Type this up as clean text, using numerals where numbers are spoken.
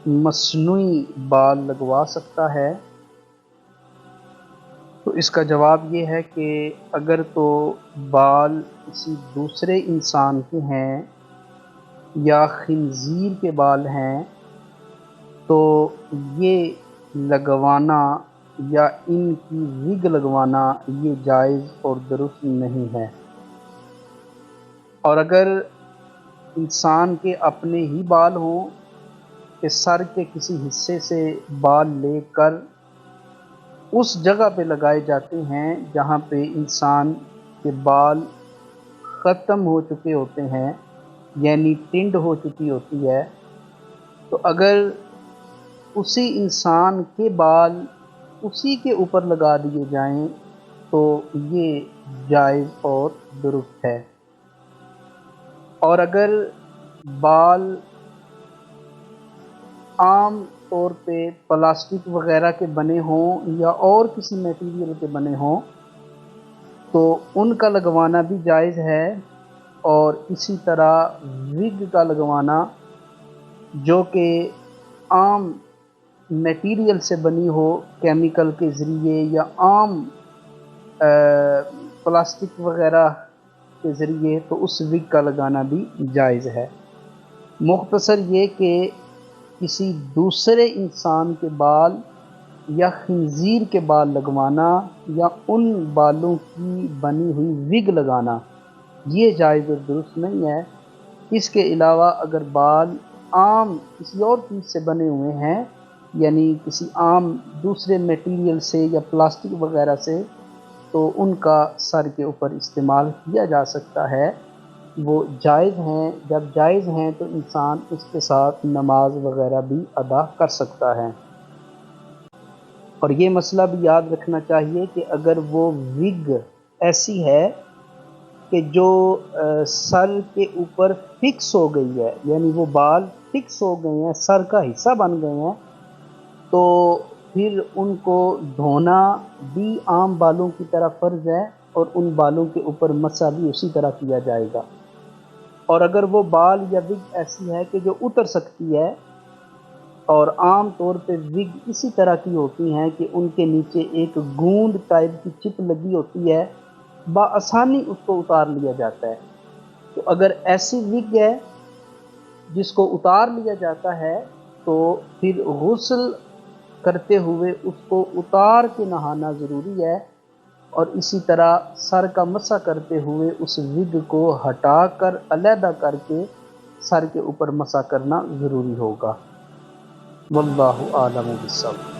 مصنوعی بال لگوا سکتا ہے؟ تو اس کا جواب یہ ہے کہ اگر تو بال کسی دوسرے انسان کے ہیں یا خنزیر کے بال ہیں تو یہ لگوانا یا ان کی وگ لگوانا یہ جائز اور درست نہیں ہے۔ اور اگر انسان کے اپنے ہی بال ہوں کہ سر کے کسی حصے سے بال لے کر اس جگہ پہ لگائے جاتے ہیں جہاں پہ انسان کے بال ختم ہو چکے ہوتے ہیں، یعنی ٹنڈ ہو چکی ہوتی ہے، تو اگر اسی انسان کے بال اسی کے اوپر لگا دیے جائیں تو یہ جائز اور درست ہے۔ اور اگر بال عام طور پہ پلاسٹک وغیرہ کے بنے ہوں یا اور کسی میٹیریل کے بنے ہوں تو ان کا لگوانا بھی جائز ہے، اور اسی طرح وگ کا لگوانا جو کہ عام میٹیریل سے بنی ہو کیمیکل کے ذریعے یا عام پلاسٹک وغیرہ کے ذریعے، تو اس وگ کا لگانا بھی جائز ہے۔ مختصر یہ کہ کسی دوسرے انسان کے بال یا خنزیر کے بال لگوانا یا ان بالوں کی بنی ہوئی وگ لگانا یہ جائز اور درست نہیں ہے۔ اس کے علاوہ اگر بال عام کسی اور چیز سے بنے ہوئے ہیں، یعنی کسی عام دوسرے میٹیریل سے یا پلاسٹک وغیرہ سے، تو ان کا سر کے اوپر استعمال کیا جا سکتا ہے، وہ جائز ہیں۔ جب جائز ہیں تو انسان اس کے ساتھ نماز وغیرہ بھی ادا کر سکتا ہے۔ اور یہ مسئلہ بھی یاد رکھنا چاہیے کہ اگر وہ وگ ایسی ہے کہ جو سر کے اوپر فکس ہو گئی ہے، یعنی وہ بال فکس ہو گئے ہیں، سر کا حصہ بن گئے ہیں، تو پھر ان کو دھونا بھی عام بالوں کی طرح فرض ہے، اور ان بالوں کے اوپر مسح بھی اسی طرح کیا جائے گا۔ اور اگر وہ بال یا وگ ایسی ہے کہ جو اتر سکتی ہے، اور عام طور پہ وگ اسی طرح کی ہوتی ہیں کہ ان کے نیچے ایک گوند ٹائپ کی چپ لگی ہوتی ہے، بآسانی اس کو اتار لیا جاتا ہے، تو اگر ایسی وگ ہے جس کو اتار لیا جاتا ہے تو پھر غسل کرتے ہوئے اس کو اتار کے نہانا ضروری ہے، اور اسی طرح سر کا مسح کرتے ہوئے اس وگ کو ہٹا کر علیحدہ کر کے سر کے اوپر مسح کرنا ضروری ہوگا۔ واللہ اعلم بالصواب۔